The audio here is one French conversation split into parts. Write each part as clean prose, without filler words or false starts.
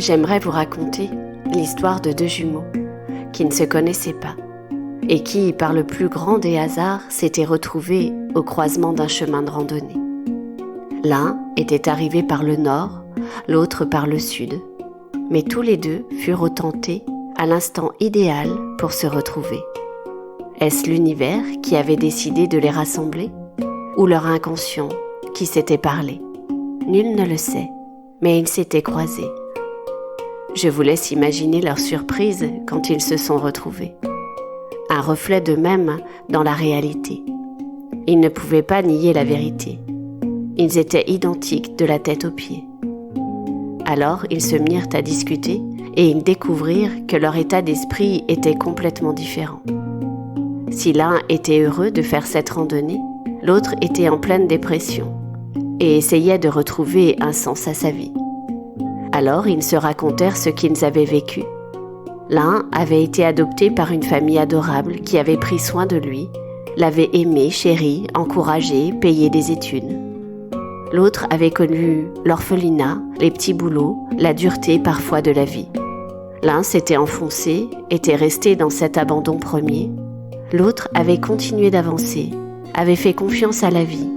j'aimerais vous raconter l'histoire de deux jumeaux qui ne se connaissaient pas et qui, par le plus grand des hasards, s'étaient retrouvés au croisement d'un chemin de randonnée. L'un était arrivé par le nord, l'autre par le sud, mais tous les deux furent tentés à l'instant idéal pour se retrouver. Est-ce l'univers qui avait décidé de les rassembler ou leur inconscient qui s'était parlé? Nul ne le sait, mais ils s'étaient croisés. Je vous laisse imaginer leur surprise quand ils se sont retrouvés. Un reflet d'eux-mêmes dans la réalité. Ils ne pouvaient pas nier la vérité. Ils étaient identiques de la tête aux pieds. Alors ils se mirent à discuter et ils découvrirent que leur état d'esprit était complètement différent. Si l'un était heureux de faire cette randonnée, l'autre était en pleine dépression et essayait de retrouver un sens à sa vie. Alors ils se racontèrent ce qu'ils avaient vécu. L'un avait été adopté par une famille adorable qui avait pris soin de lui, l'avait aimé, chéri, encouragé, payé des études. L'autre avait connu l'orphelinat, les petits boulots, la dureté parfois de la vie. L'un s'était enfoncé, était resté dans cet abandon premier. L'autre avait continué d'avancer, avait fait confiance à la vie.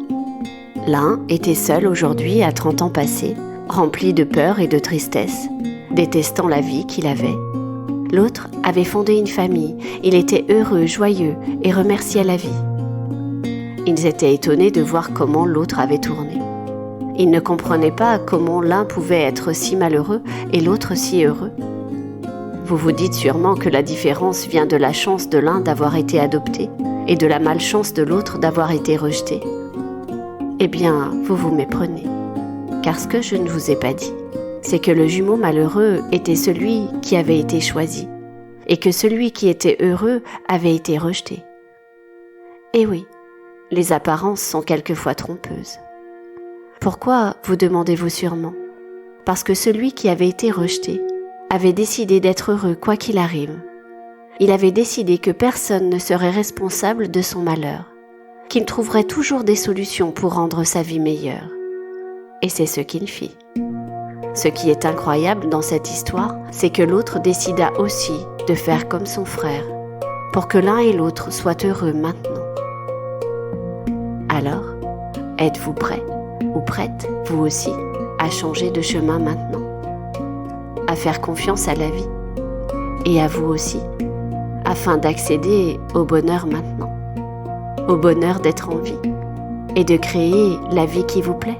L'un était seul aujourd'hui à 30 ans passés, rempli de peur et de tristesse, détestant la vie qu'il avait. L'autre avait fondé une famille, il était heureux, joyeux et remerciait la vie. Ils étaient étonnés de voir comment l'autre avait tourné. Ils ne comprenaient pas comment l'un pouvait être si malheureux et l'autre si heureux. Vous vous dites sûrement que la différence vient de la chance de l'un d'avoir été adopté et de la malchance de l'autre d'avoir été rejeté. Eh bien, vous vous méprenez. Car ce que je ne vous ai pas dit, c'est que le jumeau malheureux était celui qui avait été choisi et que celui qui était heureux avait été rejeté. Eh oui, les apparences sont quelquefois trompeuses. Pourquoi, vous demandez-vous sûrement? Parce que celui qui avait été rejeté avait décidé d'être heureux quoi qu'il arrive. Il avait décidé que personne ne serait responsable de son malheur, qu'il trouverait toujours des solutions pour rendre sa vie meilleure. Et c'est ce qu'il fit. Ce qui est incroyable dans cette histoire, c'est que l'autre décida aussi de faire comme son frère, pour que l'un et l'autre soient heureux maintenant. Alors, êtes-vous prêt ou prête, vous aussi, à changer de chemin maintenant, à faire confiance à la vie et à vous aussi, afin d'accéder au bonheur maintenant, au bonheur d'être en vie et de créer la vie qui vous plaît?